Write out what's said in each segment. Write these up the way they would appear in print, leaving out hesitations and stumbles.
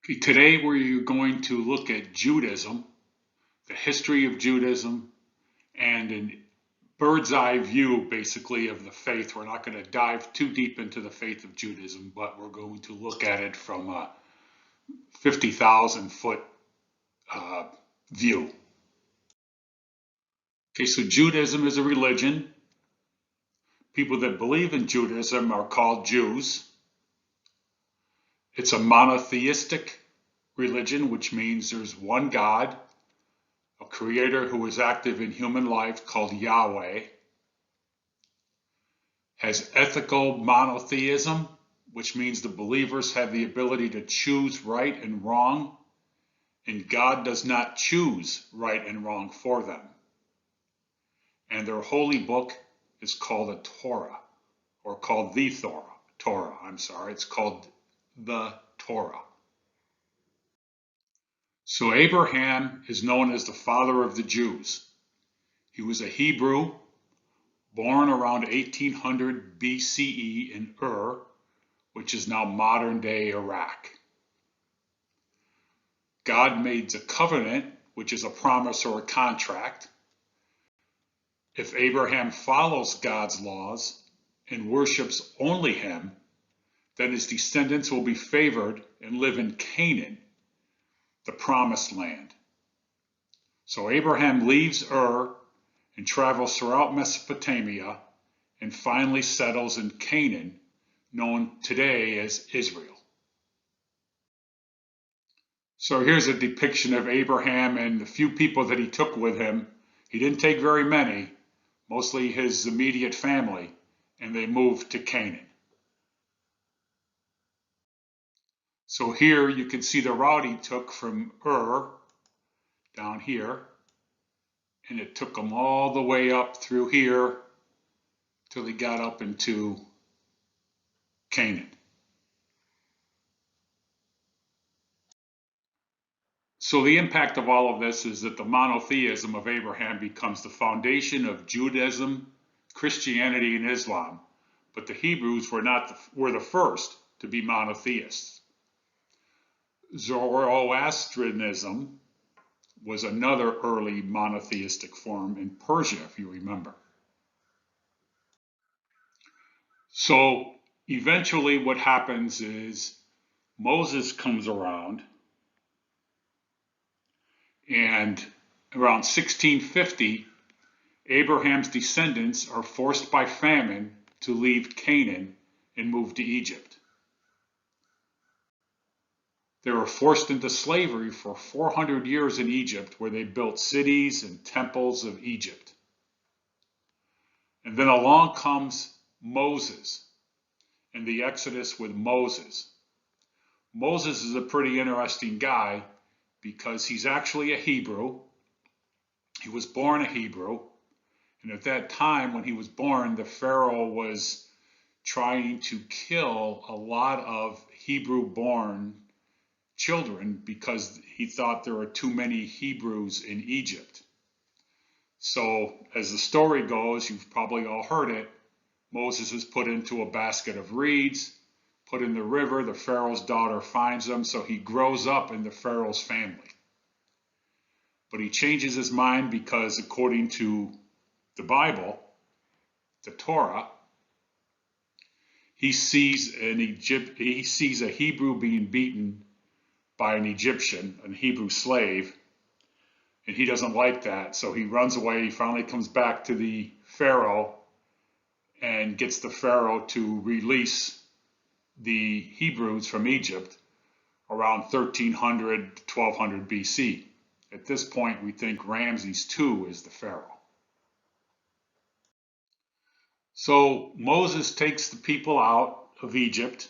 Okay, today we're going to look at Judaism, the history of Judaism, and a bird's eye view basically of the faith. We're not going to dive too deep into the faith of Judaism, but we're going to look at it from a 50,000 foot uh, view. Okay, so Judaism is a religion. People that believe in Judaism are called Jews. It's a monotheistic religion, which means there's one God, a creator who is active in human life called Yahweh, has ethical monotheism, which means the believers have the ability to choose right and wrong, and God does not choose right and wrong for them. And their holy book is called a Torah, or called the Torah. It's called the Torah. So Abraham is known as the father of the Jews. He was a Hebrew born around 1800 BCE in Ur, which is now modern-day Iraq. God made a covenant, which is a promise or a contract. If Abraham follows God's laws and worships only him, then his descendants will be favored and live in Canaan, the promised land. So Abraham leaves Ur and travels throughout Mesopotamia and finally settles in Canaan, known today as Israel. So here's a depiction of Abraham and the few people that he took with him. He didn't take very many, mostly his immediate family, and they moved to Canaan. So here you can see the route he took from Ur down here, and it took him all the way up through here till he got up into Canaan. So the impact of all of this is that the monotheism of Abraham becomes the foundation of Judaism, Christianity, and Islam. But the Hebrews were the first to be monotheists. Zoroastrianism was another early monotheistic form in Persia, if you remember. So eventually what happens is Moses comes around, and around 1650, Abraham's descendants are forced by famine to leave Canaan and move to Egypt. They were forced into slavery for 400 years in Egypt, where they built cities and temples of Egypt. And then along comes Moses and the Exodus with Moses. Moses is a pretty interesting guy because he's actually a Hebrew. He was born a Hebrew. And at that time, when he was born, the Pharaoh was trying to kill a lot of Hebrew-born children because he thought there were too many Hebrews in Egypt. So as the story goes, you've probably all heard it, Moses is put into a basket of reeds, put in the river, the Pharaoh's daughter finds him, so he grows up in the Pharaoh's family. But he changes his mind because according to the Bible, the Torah, he sees a Hebrew being beaten by an Egyptian, a Hebrew slave, and he doesn't like that, so he runs away. He finally comes back to the Pharaoh and gets the Pharaoh to release the Hebrews from Egypt around 1300 to 1200 BC. At this point, we think Ramses II is the Pharaoh. So Moses takes the people out of Egypt.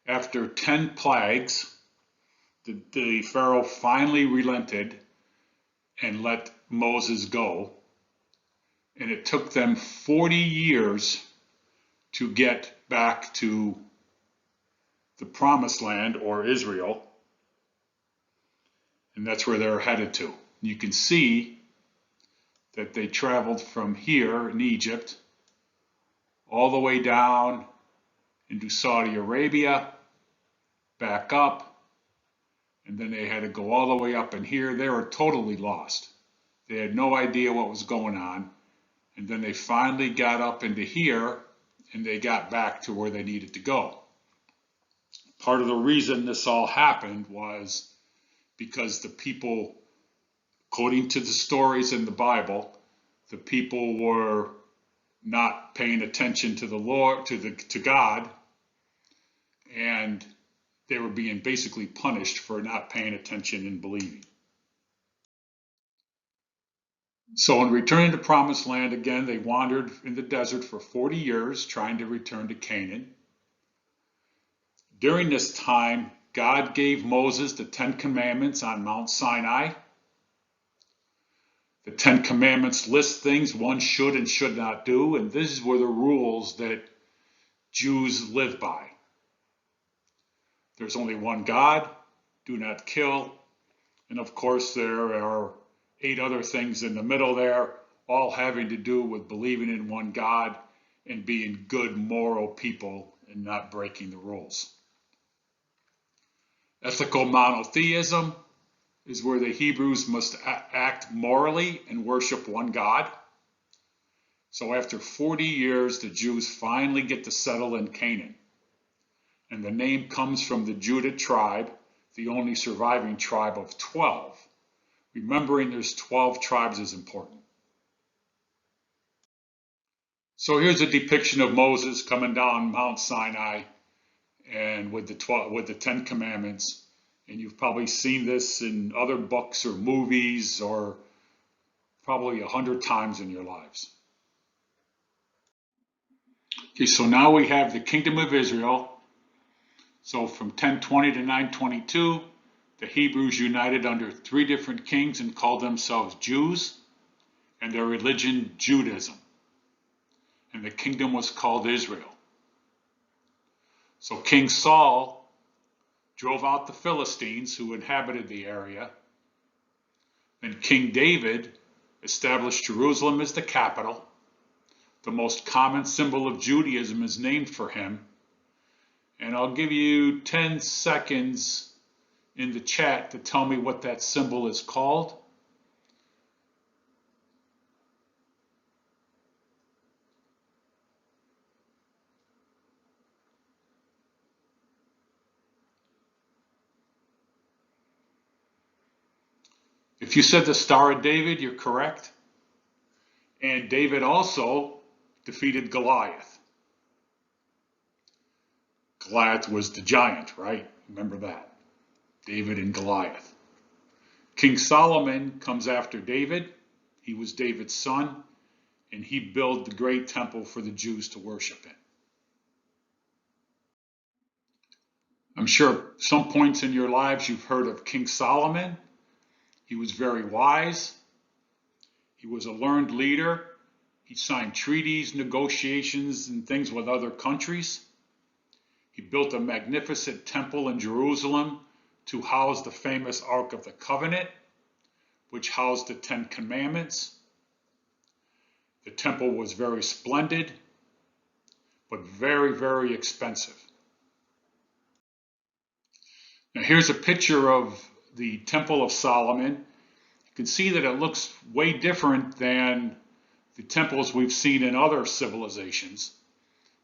After 10 plagues, the Pharaoh finally relented and let Moses go. And it took them 40 years to get back to the Promised Land, or Israel. And that's where they're headed to. You can see that they traveled from here in Egypt all the way down into Saudi Arabia, back up, and then they had to go all the way up in here. They were totally lost. They had no idea what was going on. And then they finally got up into here, and they got back to where they needed to go. Part of the reason this all happened was because the people, according to the stories in the Bible, the people were not paying attention to the Lord, to God, and they were being basically punished for not paying attention and believing. So in returning to Promised Land, again, they wandered in the desert for 40 years, trying to return to Canaan. During this time, God gave Moses the 10 Commandments on Mount Sinai. The 10 Commandments list things one should and should not do, and these were the rules that Jews live by. There's only one God, do not kill, and of course there are 8 other things in the middle there, all having to do with believing in one God and being good moral people and not breaking the rules. Ethical monotheism is where the Hebrews must act morally and worship one God. So after 40 years, the Jews finally get to settle in Canaan. And the name comes from the Judah tribe, the only surviving tribe of 12. Remembering there's 12 tribes is important. So here's a depiction of Moses coming down Mount Sinai and with the 10 Commandments. And you've probably seen this in other books or movies or probably 100 times in your lives. Okay, so now we have the Kingdom of Israel. So from 1020 to 922, the Hebrews united under 3 different kings and called themselves Jews, and their religion Judaism. And the kingdom was called Israel. So King Saul drove out the Philistines who inhabited the area. Then King David established Jerusalem as the capital. The most common symbol of Judaism is named for him. And I'll give you 10 seconds in the chat to tell me what that symbol is called. If you said the Star of David, you're correct. And David also defeated Goliath. Goliath was the giant, right? Remember that. David and Goliath. King Solomon comes after David. He was David's son, and he built the great temple for the Jews to worship in. I'm sure some points in your lives you've heard of King Solomon. He was very wise. He was a learned leader. He signed treaties, negotiations, and things with other countries. He built a magnificent temple in Jerusalem to house the famous Ark of the Covenant, which housed the 10 Commandments. The temple was very splendid, but very, very expensive. Now here's a picture of the Temple of Solomon. You can see that it looks way different than the temples we've seen in other civilizations.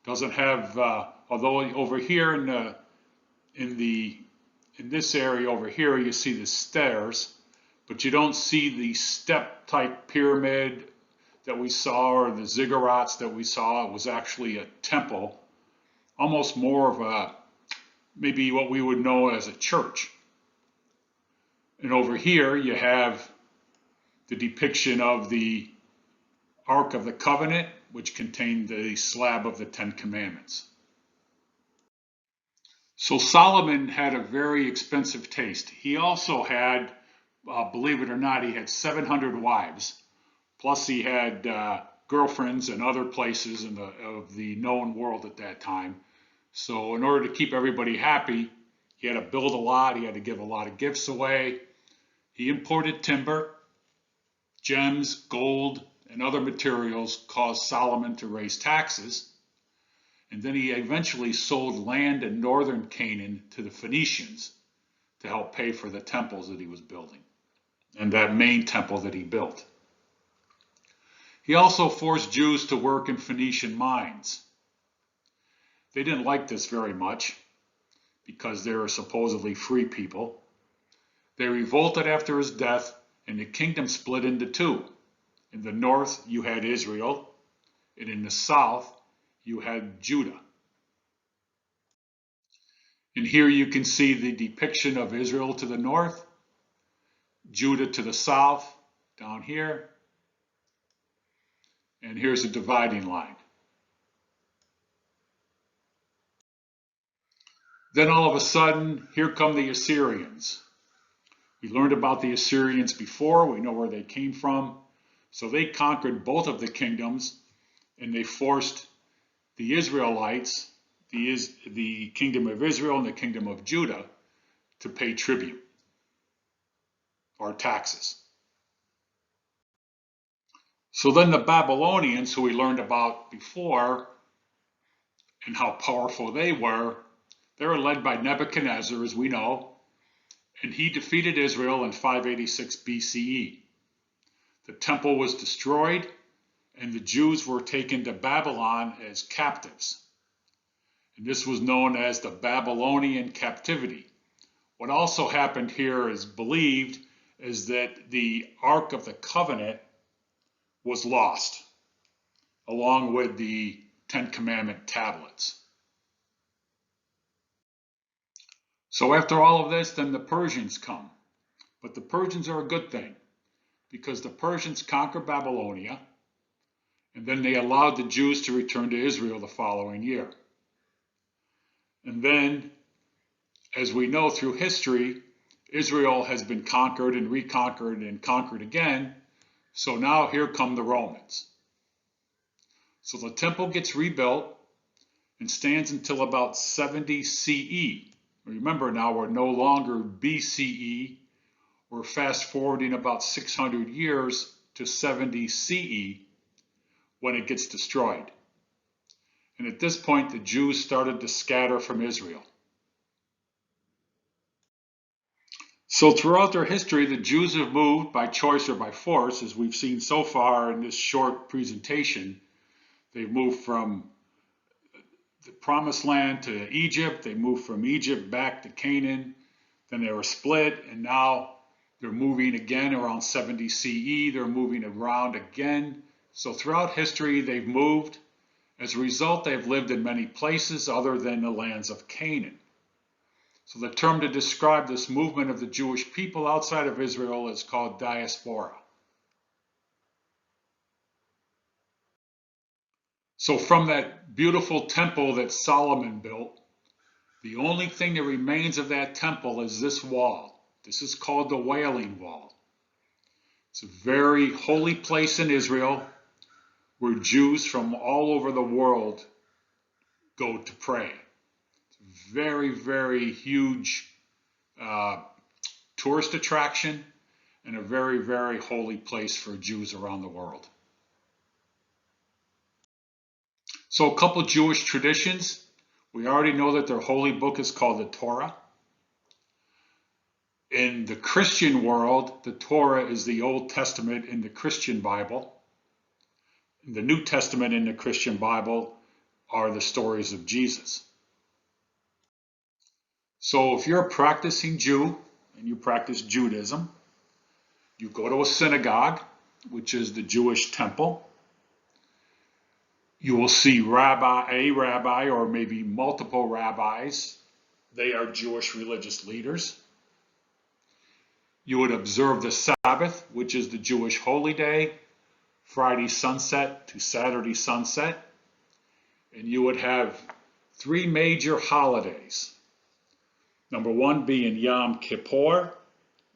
Doesn't have, although over here in this area over here you see the stairs, but you don't see the step type pyramid that we saw or the ziggurats that we saw. It was actually a temple, almost more of a maybe what we would know as a church. And over here you have the depiction of the Ark of the Covenant, which contained the slab of the 10 Commandments. So Solomon had a very expensive taste. He also had, believe it or not, he had 700 wives. Plus he had girlfriends in other places of the known world at that time. So in order to keep everybody happy, he had to build a lot. He had to give a lot of gifts away. He imported timber, gems, gold, and other materials caused Solomon to raise taxes. And then he eventually sold land in northern Canaan to the Phoenicians. to help pay for the temples that he was building and that main temple that he built. He also forced Jews to work in Phoenician mines. They didn't like this very much because they were supposedly free people. They revolted after his death, and the kingdom split into two. In the north, you had Israel, and in the south, you had Judah. And here you can see the depiction of Israel to the north, Judah to the south, down here, and here's a dividing line. Then all of a sudden, here come the Assyrians. We learned about the Assyrians before. We know where they came from. So they conquered both of the kingdoms, and they forced the Israelites, the kingdom of Israel and the kingdom of Judah, to pay tribute or taxes. So then the Babylonians, who we learned about before and how powerful they were led by Nebuchadnezzar, as we know, and he defeated Israel in 586 BCE. The temple was destroyed, and the Jews were taken to Babylon as captives. And this was known as the Babylonian captivity. What also happened here is believed is that the Ark of the Covenant was lost, along with the Ten Commandment tablets. So after all of this, then the Persians come. But the Persians are a good thing, because the Persians conquered Babylonia, and then they allowed the Jews to return to Israel the following year. And then, as we know through history, Israel has been conquered and reconquered and conquered again. So now here come the Romans. So the temple gets rebuilt and stands until about 70 CE. Remember now, we're no longer BCE. We're fast forwarding about 600 years to 70 CE when it gets destroyed. And at this point, the Jews started to scatter from Israel. So throughout their history, the Jews have moved by choice or by force, as we've seen so far in this short presentation. They've moved from the Promised Land to Egypt. They moved from Egypt back to Canaan. Then they were split, and now they're moving again around 70 CE. They're moving around again. So throughout history, they've moved. As a result, they've lived in many places other than the lands of Canaan. So the term to describe this movement of the Jewish people outside of Israel is called diaspora. So from that beautiful temple that Solomon built, the only thing that remains of that temple is this wall. This is called the Wailing Wall. It's a very holy place in Israel where Jews from all over the world go to pray. Very, very huge tourist attraction and a very, very holy place for Jews around the world. So a couple Jewish traditions. We already know that their holy book is called the Torah. In the Christian world, the Torah is the Old Testament in the Christian Bible. In the New Testament in the Christian Bible are the stories of Jesus. So if you're a practicing Jew and you practice Judaism, you go to a synagogue, which is the Jewish temple. You will see a rabbi, or maybe multiple rabbis. They are Jewish religious leaders. You would observe the Sabbath, which is the Jewish holy day, Friday sunset to Saturday sunset. And you would have three major holidays. Number one being Yom Kippur,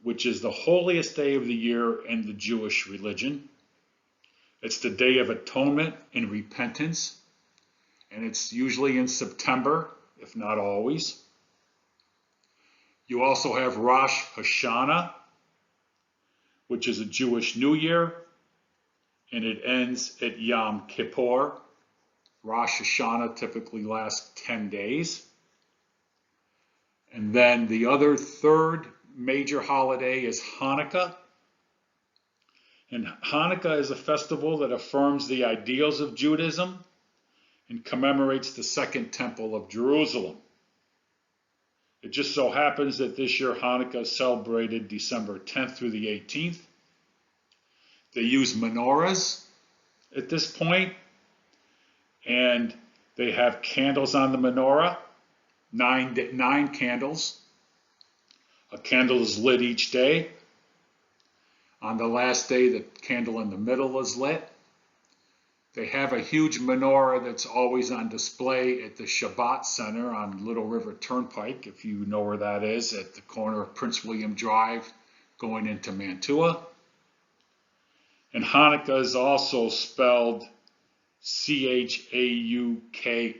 which is the holiest day of the year in the Jewish religion. It's the Day of Atonement and Repentance, and it's usually in September, if not always. You also have Rosh Hashanah, which is a Jewish New Year, and it ends at Yom Kippur. Rosh Hashanah typically lasts 10 days. And then the other third major holiday is Hanukkah. And Hanukkah is a festival that affirms the ideals of Judaism and commemorates the Second Temple of Jerusalem. It just so happens that this year Hanukkah is celebrated December 10th through the 18th. They use menorahs at this point, and they have candles on the menorah, nine candles. A candle is lit each day. On the last day, the candle in the middle is lit. They have a huge menorah that's always on display at the Shabbat Center on Little River Turnpike, if you know where that is, at the corner of Prince William Drive going into Mantua. And Hanukkah is also spelled Chaukah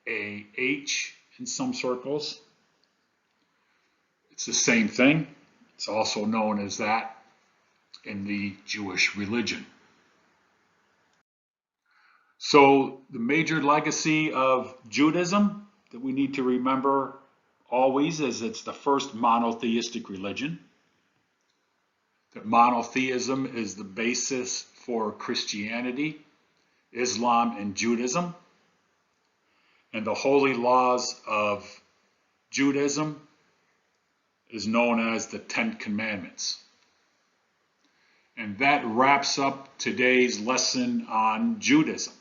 in some circles. It's the same thing. It's also known as that in the Jewish religion. So the major legacy of Judaism that we need to remember always is it's the first monotheistic religion. That monotheism is the basis for Christianity, Islam, and Judaism. And the holy laws of Judaism is known as the Ten Commandments. And that wraps up today's lesson on Judaism.